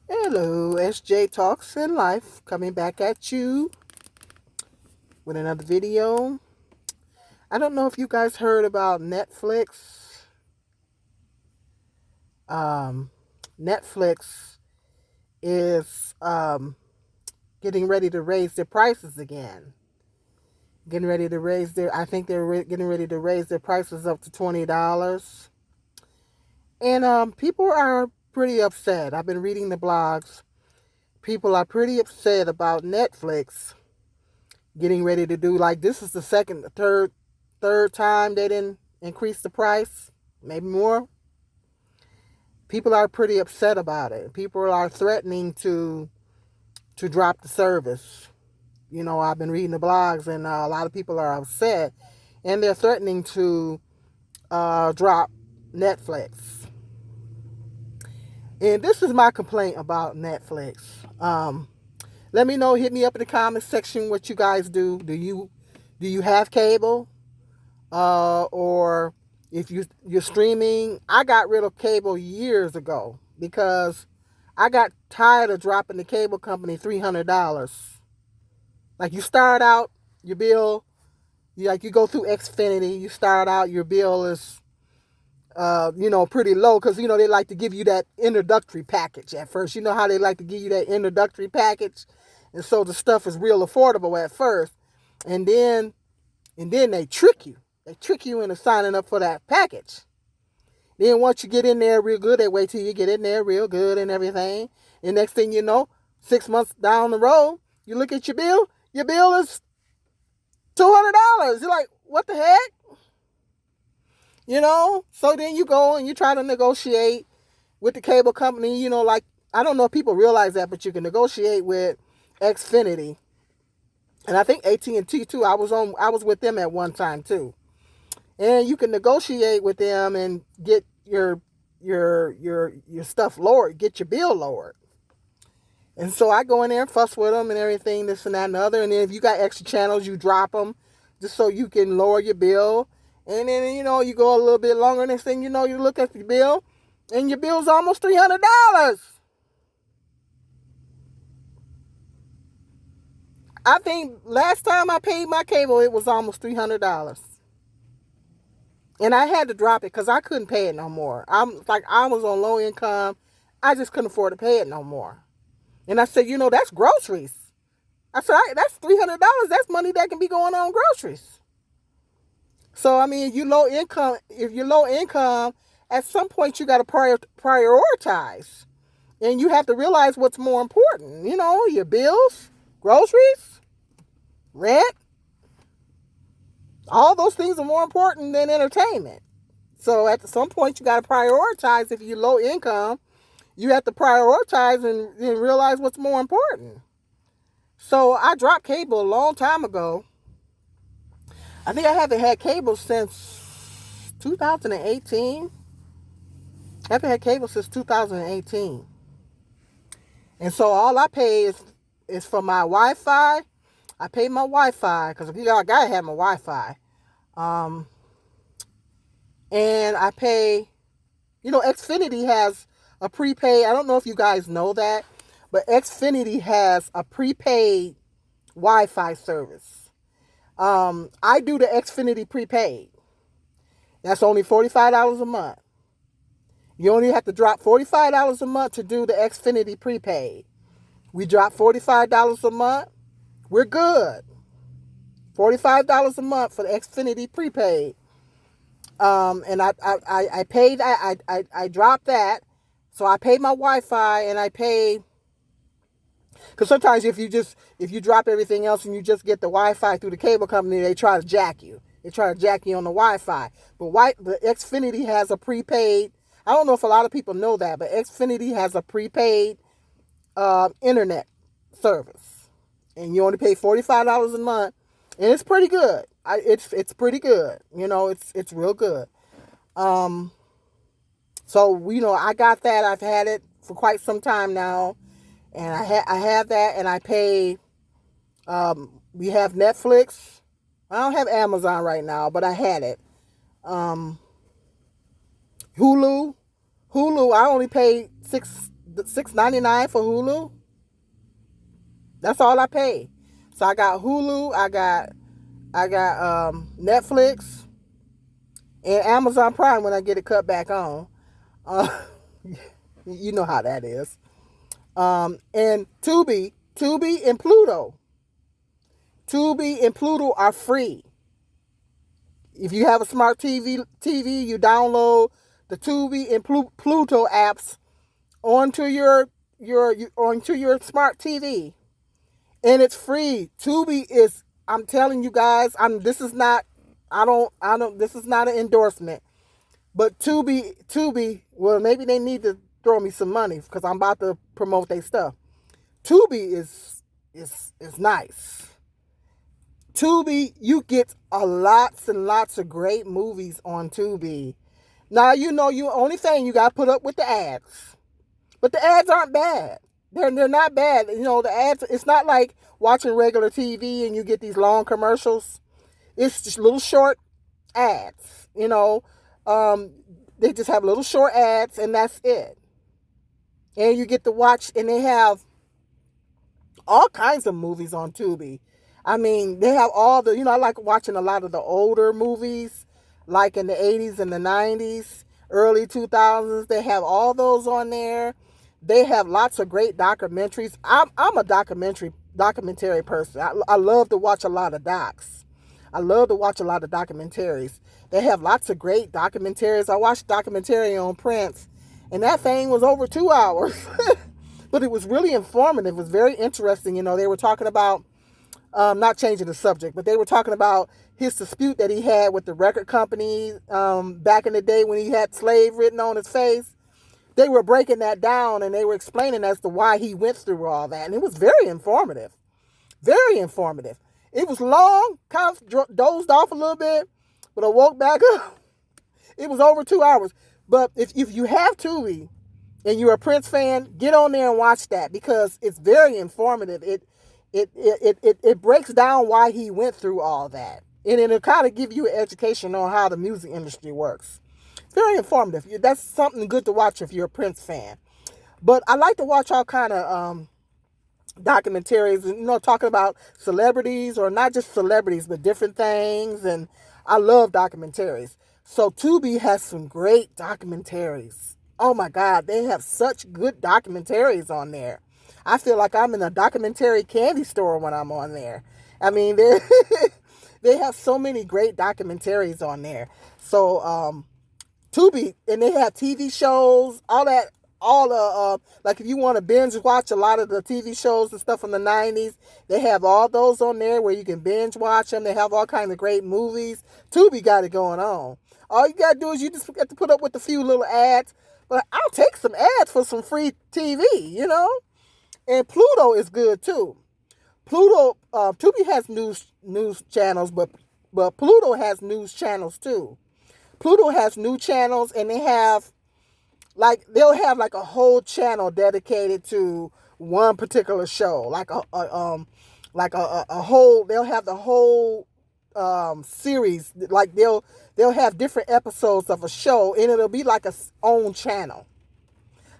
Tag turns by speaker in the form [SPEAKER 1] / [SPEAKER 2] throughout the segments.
[SPEAKER 1] Hello, SJ Talks in Life, coming back at you with another video. I don't know if you guys heard about Netflix. Um, Netflix is getting ready to raise their prices again. I think getting ready to raise their prices up to $20. And people are pretty upset. I've been reading the blogs. People are pretty upset about Netflix getting ready to do, like, this is the third time they didn't increase the price, maybe more. People are pretty upset about it. People are threatening to drop the service. I've been reading the blogs, and a lot of people are upset, and they're threatening to drop Netflix. And this is my complaint about Netflix. Let me know. Hit me up in the comments section what you guys do. Do you have cable? Or if you're streaming. I got rid of cable years ago because I got tired of dropping the cable company $300. Like, you start out, your bill, you go through Xfinity, you start out, your bill is pretty low, because they like to give you that introductory package at first. You know how they like to give you that introductory package, and so the stuff is real affordable at first, and then they trick you. They trick you into signing up for that package. Then once you get in there real good, they wait till you get in there real good and everything. And next thing you know, 6 months down the road, you look at your bill. Your bill is $200. You're like, what the heck? So then you go and you try to negotiate with the cable company. Like, I don't know if people realize that, but you can negotiate with Xfinity. And I think AT&T too. I was with them at one time too. And you can negotiate with them and get your stuff lowered, get your bill lowered. And so I go in there and fuss with them and everything, this and that and the other. And then if you got extra channels, you drop them just so you can lower your bill. And then, you go a little bit longer. Next thing you know, you look at your bill, and your bill's almost $300. I think last time I paid my cable, it was almost $300. And I had to drop it because I couldn't pay it no more. I was on low income. I just couldn't afford to pay it no more. And I said, that's groceries. I said, that's $300. That's money that can be going on groceries. So, I mean, if you're low income, at some point you got to prioritize. And you have to realize what's more important. Your bills, groceries, rent. All those things are more important than entertainment. So at some point you got to prioritize. If you're low income, you have to prioritize and realize what's more important. So I dropped cable a long time ago. I think I haven't had cable since 2018. I haven't had cable since 2018. And so all I pay is for my Wi-Fi. I pay my Wi-Fi because I gotta have my Wi-Fi. And I pay, Xfinity has a prepaid. I don't know if you guys know that, but Xfinity has a prepaid Wi-Fi service. I do the Xfinity prepaid. That's only $45 a month. You only have to drop $45 a month to do the Xfinity prepaid. We drop $45 a month. We're good. $45 a month for the Xfinity prepaid. And I paid. I dropped that. So I paid my Wi-Fi, and I pay. Because sometimes if you drop everything else and you just get the Wi-Fi through the cable company, they try to jack you. They try to jack you on the Wi-Fi. But the Xfinity has a prepaid. I don't know if a lot of people know that, but Xfinity has a prepaid internet service, and you only pay $45 a month, and it's pretty good. It's pretty good. It's real good. So I got that. I've had it for quite some time now. And I have that, and I pay. We have Netflix. I don't have Amazon right now, but I had it. Hulu. I only pay $6.99 for Hulu. That's all I pay. So I got Hulu, I got Netflix and Amazon Prime when I get it cut back on. Uh, you know how that is. And Tubi and Pluto. Tubi and Pluto are free. If you have a smart TV, you download the Tubi and Pluto apps onto onto your smart TV, and it's free. Tubi is. I'm telling you guys. This is not. I don't. This is not an endorsement. But Tubi. Well, maybe they need to throw me some money because I'm about to promote their stuff. Tubi is nice. Tubi, you get lots and lots of great movies on Tubi. Now you only thing you gotta put up with the ads. But the ads aren't bad. They're not bad. The ads, it's not like watching regular TV and you get these long commercials. It's just little short ads. They just have little short ads and that's it. And you get to watch, and they have all kinds of movies on Tubi. I mean, they have all the, I like watching a lot of the older movies, like in the 80s and the 90s, early 2000s. They have all those on there. They have lots of great documentaries. I'm a documentary person. I love to watch a lot of docs. I love to watch a lot of documentaries. They have lots of great documentaries. I watched a documentary on Prince, and that thing was over 2 hours. But it was really informative. It was very interesting. They were talking about, not changing the subject, but they were talking about his dispute that he had with the record company back in the day when he had slave written on his face. They were breaking that down, and they were explaining as to why he went through all that. And it was very informative. Very informative. It was long, kind of dozed off a little bit, but I woke back up. It was over 2 hours. But if you have Tubi and you're a Prince fan, get on there and watch that because it's very informative. It breaks down why he went through all that. And it'll kind of give you an education on how the music industry works. Very informative. That's something good to watch if you're a Prince fan. But I like to watch all kind of documentaries, talking about celebrities, or not just celebrities, but different things. And I love documentaries. So Tubi has some great documentaries. Oh my God, they have such good documentaries on there. I feel like I'm in a documentary candy store when I'm on there. I mean, they have so many great documentaries on there. So Tubi, and they have TV shows, all that, like if you want to binge watch a lot of the TV shows and stuff from the 90s, they have all those on there where you can binge watch them. They have all kinds of great movies. Tubi got it going on. All you got to do is you just have to put up with a few little ads. But I'll take some ads for some free TV, And Pluto is good too. Pluto, Tubi has news channels, but Pluto has news channels too. Pluto has new channels, and they'll have like a whole channel dedicated to one particular show, like a whole. They'll have the whole series. Like they'll have different episodes of a show, and it'll be like a own channel.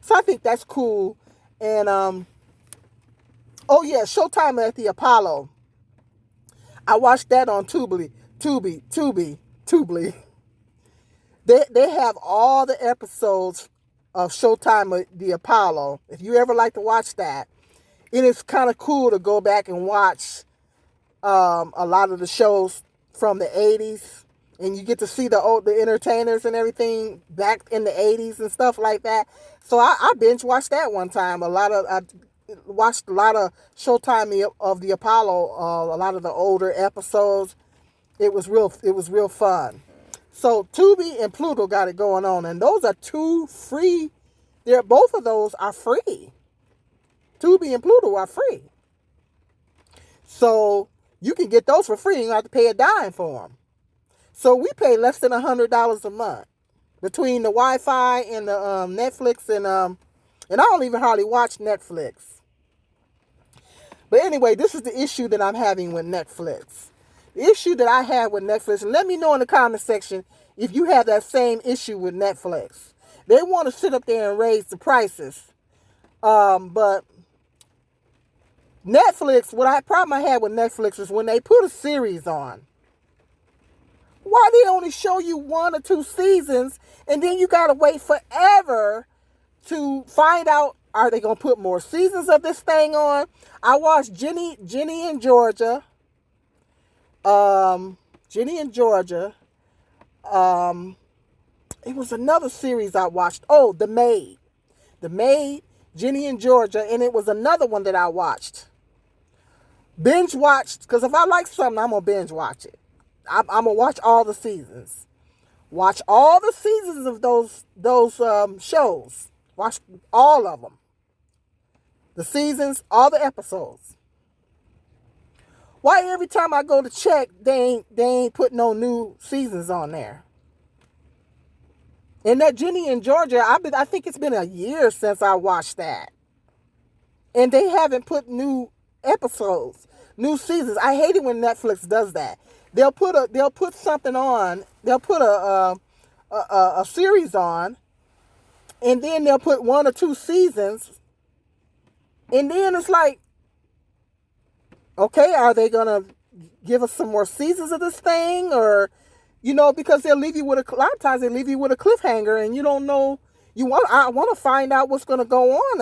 [SPEAKER 1] So I think that's cool. And oh yeah, Showtime at the Apollo. I watched that on Tubi. They have all the episodes of Showtime at the Apollo. If you ever like to watch that, it is kind of cool to go back and watch a lot of the shows from the 80s. And you get to see the entertainers and everything back in the 80s and stuff like that. So I binge watched that one time. I watched a lot of Showtime of the Apollo, a lot of the older episodes. It was real fun. So Tubi and Pluto got it going on, and those are two free. Both of those are free. Tubi and Pluto are free. So you can get those for free. You don't have to pay a dime for them. So we pay less than $100 a month between the Wi-Fi and the Netflix and I don't even hardly watch Netflix. But anyway, this is the issue that I'm having with Netflix. The issue that I have with Netflix, and let me know in the comment section if you have that same issue with Netflix. They want to sit up there and raise the prices But Netflix, problem I had with Netflix is when they put a series on, why they only show you 1 or 2 seasons, and then you gotta wait forever to find out, are they gonna put more seasons of this thing on? I watched Jenny in Georgia. Jenny in Georgia. It was another series I watched. Oh, The Maid. The Maid, Jenny in Georgia, and it was another one that I watched. Binge watched, because if I like something, I'm gonna binge watch it. I'm gonna watch all the seasons. Watch all the seasons of those shows. Watch all of them. The seasons, all the episodes. Why every time I go to check, they ain't put no new seasons on there? And that Jenny in Georgia, I think it's been a year since I watched that, and they haven't put new episodes, new seasons. I hate it when Netflix does that. They'll put something on. They'll put a series on, and then they'll put 1 or 2 seasons, and then it's like, okay, are they gonna give us some more seasons of this thing, or, because they'll leave you with a lot of times they leave you with a cliffhanger, and you don't know. I want to find out what's gonna go on.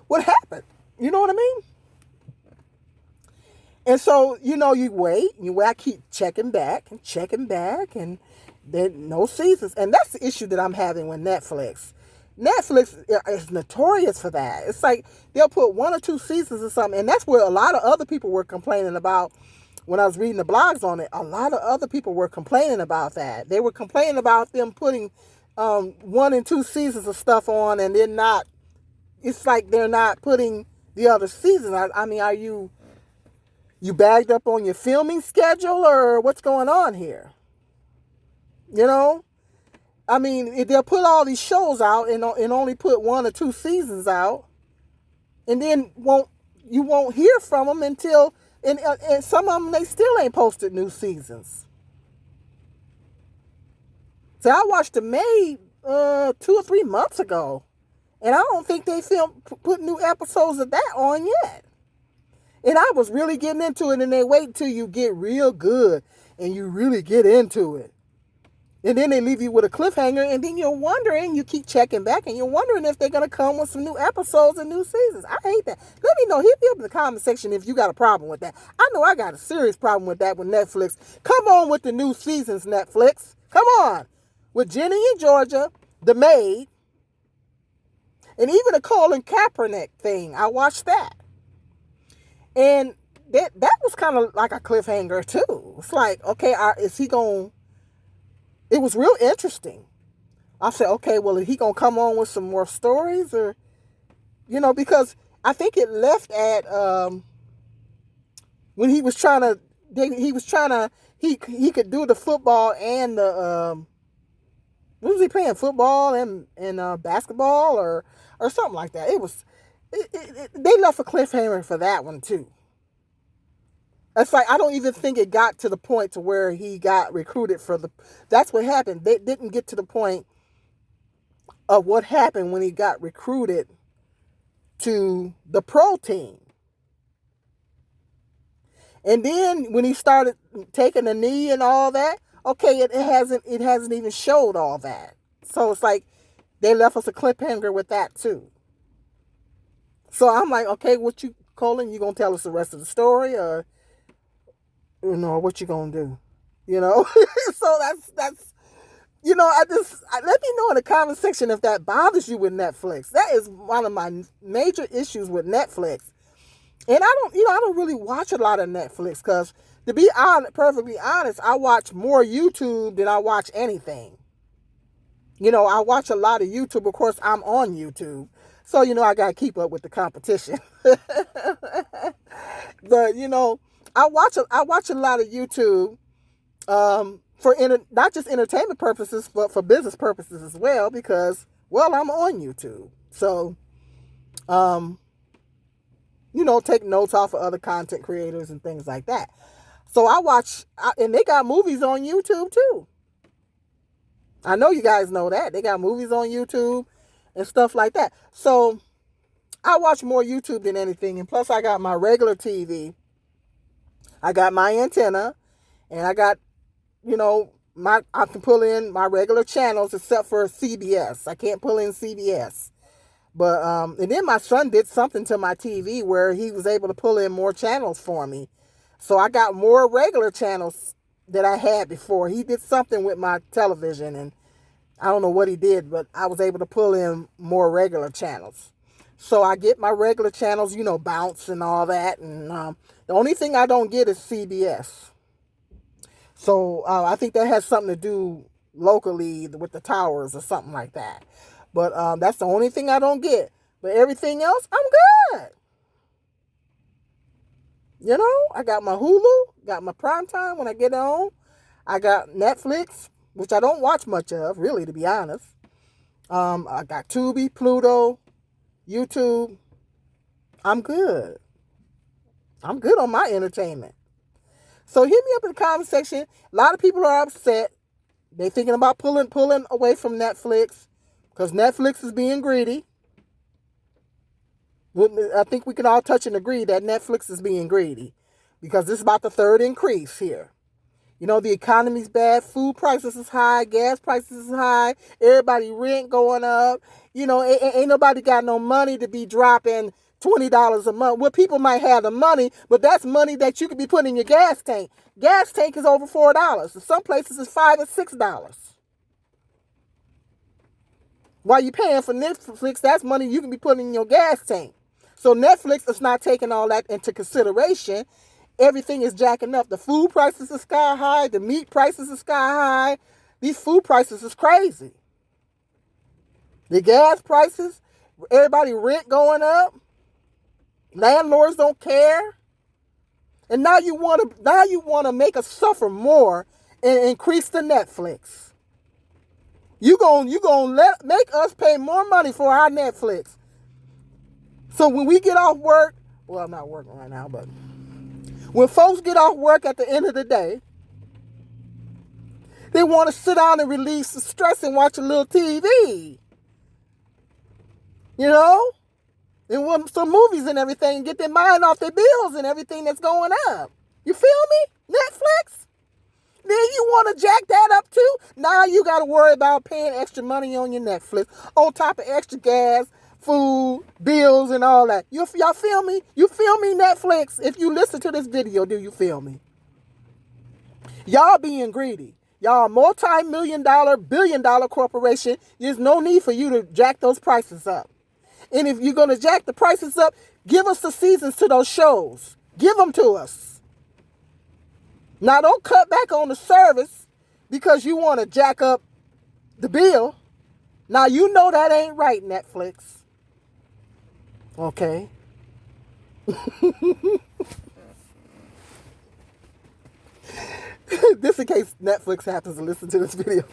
[SPEAKER 1] What happened. You know what I mean? And so, you wait. I keep checking back, and then no seasons. And that's the issue that I'm having with Netflix. Netflix is notorious for that. It's like they'll put 1 or 2 seasons or something, and that's where a lot of other people were complaining about. When I was reading the blogs on it, a lot of other people were complaining about that. They were complaining about them putting 1 and 2 seasons of stuff on, and they're not. It's like they're not putting the other seasons. I mean, are you bagged up on your filming schedule, or what's going on here? I mean, they'll put all these shows out and only put 1 or 2 seasons out, and then you won't hear from them until, and some of them, they still ain't posted new seasons. So I watched The Maid 2 or 3 months ago, and I don't think they put new episodes of that on yet. And I was really getting into it, and they wait until you get real good and you really get into it. And then they leave you with a cliffhanger, and then you keep checking back, and you're wondering if they're going to come with some new episodes and new seasons. I hate that. Let me know. Hit me up in the comment section if you got a problem with that. I know I got a serious problem with that with Netflix. Come on with the new seasons, Netflix. Come on. With Jenny in Georgia, The Maid, and even the Colin Kaepernick thing. I watched that. And that was kind of like a cliffhanger, too. It's like, okay, is he going... It was real interesting. I said, okay, well, is he going to come on with some more stories? Or, because I think it left at, when he could do the football and the, what was he playing? Football and basketball or something like that. They left a cliffhanger for that one too. It's like, I don't even think it got to the point to where he got recruited that's what happened. They didn't get to the point of what happened when he got recruited to the pro team. And then when he started taking a knee and all that, okay, it hasn't even showed all that. So it's like they left us a cliffhanger with that too. So I'm like, okay, Colin, you gonna tell us the rest of the story, or what you gonna do? So that's let me know in the comment section if that bothers you with Netflix. That is one of my major issues with Netflix. And I don't really watch a lot of Netflix, because to be perfectly honest, I watch more YouTube than I watch anything. I watch a lot of YouTube. Of course, I'm on YouTube. So, I got to keep up with the competition. But, I watch a lot of YouTube for not just entertainment purposes, but for business purposes as well, because, well, I'm on YouTube. So, take notes off of other content creators and things like that. So I watch, and they got movies on YouTube too. I know you guys know that. They got movies on YouTube, and stuff like that. So I watch more YouTube than anything. And plus I got my regular TV. I got my antenna, and I got, I can pull in my regular channels except for CBS. I can't pull in CBS. But and then my son did something to my TV where he was able to pull in more channels for me. So I got more regular channels that I had before. He did something with my television, and I don't know what he did, but I was able to pull in more regular channels. So I get my regular channels, Bounce and all that. And the only thing I don't get is CBS. So I think that has something to do locally with the towers or something like that. But that's the only thing I don't get. But everything else, I'm good. I got my Hulu, got my primetime when I get on. I got Netflix, which I don't watch much of, really, to be honest. I got Tubi, Pluto, YouTube. I'm good. I'm good on my entertainment. So hit me up in the comment section. A lot of people are upset. They're thinking about pulling away from Netflix because Netflix is being greedy. I think we can all touch and agree that Netflix is being greedy because this is about the third increase here. The economy's bad. Food prices is high. Gas prices is high. Everybody rent going up. Ain't nobody got no money to be dropping $20 a month. Well, people might have the money, but that's money that you could be putting in your gas tank. Gas tank is over $4. In some places it's $5 or $6. While you're paying for Netflix, that's money you can be putting in your gas tank. So Netflix is not taking all that into consideration. Everything is jacking up. The food prices are sky high. The meat prices are sky high. These food prices is crazy. The gas prices, everybody rent going up. Landlords don't care. And now you want to make us suffer more and increase the Netflix. You gonna make us pay more money for our Netflix. So when we get off work, well, I'm not working right now, but when folks get off work at the end of the day, they want to sit down and release the stress and watch a little TV. And watch some movies and everything, and get their mind off their bills and everything that's going up. You feel me? Netflix? Then you want to jack that up too? Now you got to worry about paying extra money on your Netflix on top of extra gas, food, bills, and all that. Y'all feel me? You feel me, Netflix? If you listen to this video, do you feel me? Y'all being greedy. Y'all multi-million-dollar, billion-dollar corporation. There's no need for you to jack those prices up. And if you're going to jack the prices up, give us the seasons to those shows. Give them to us. Now, don't cut back on the service because you want to jack up the bill. Now, you know that ain't right, Netflix. Okay. Just in case Netflix happens to listen to this video.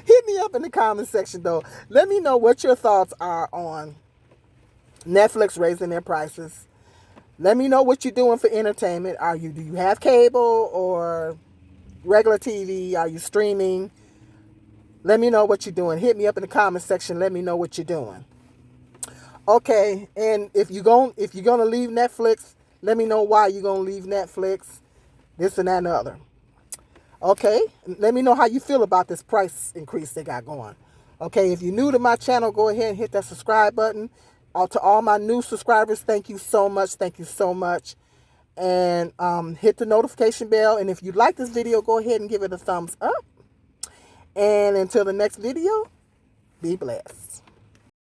[SPEAKER 1] Hit me up in the comment section, though. Let me know what your thoughts are on Netflix raising their prices. Let me know what you're doing for entertainment. Do you have cable or regular TV? Are you streaming? Let me know what you're doing. Hit me up in the comment section. Let me know what you're doing. Okay, and if you're gonna leave Netflix, let me know why you're gonna leave Netflix. This and that and the other. Okay, let me know how you feel about this price increase they got going. Okay, if you're new to my channel, go ahead and hit that subscribe button. To all my new subscribers, thank you so much. Thank you so much. And hit the notification bell. And if you like this video, go ahead and give it a thumbs up. And until the next video, be blessed.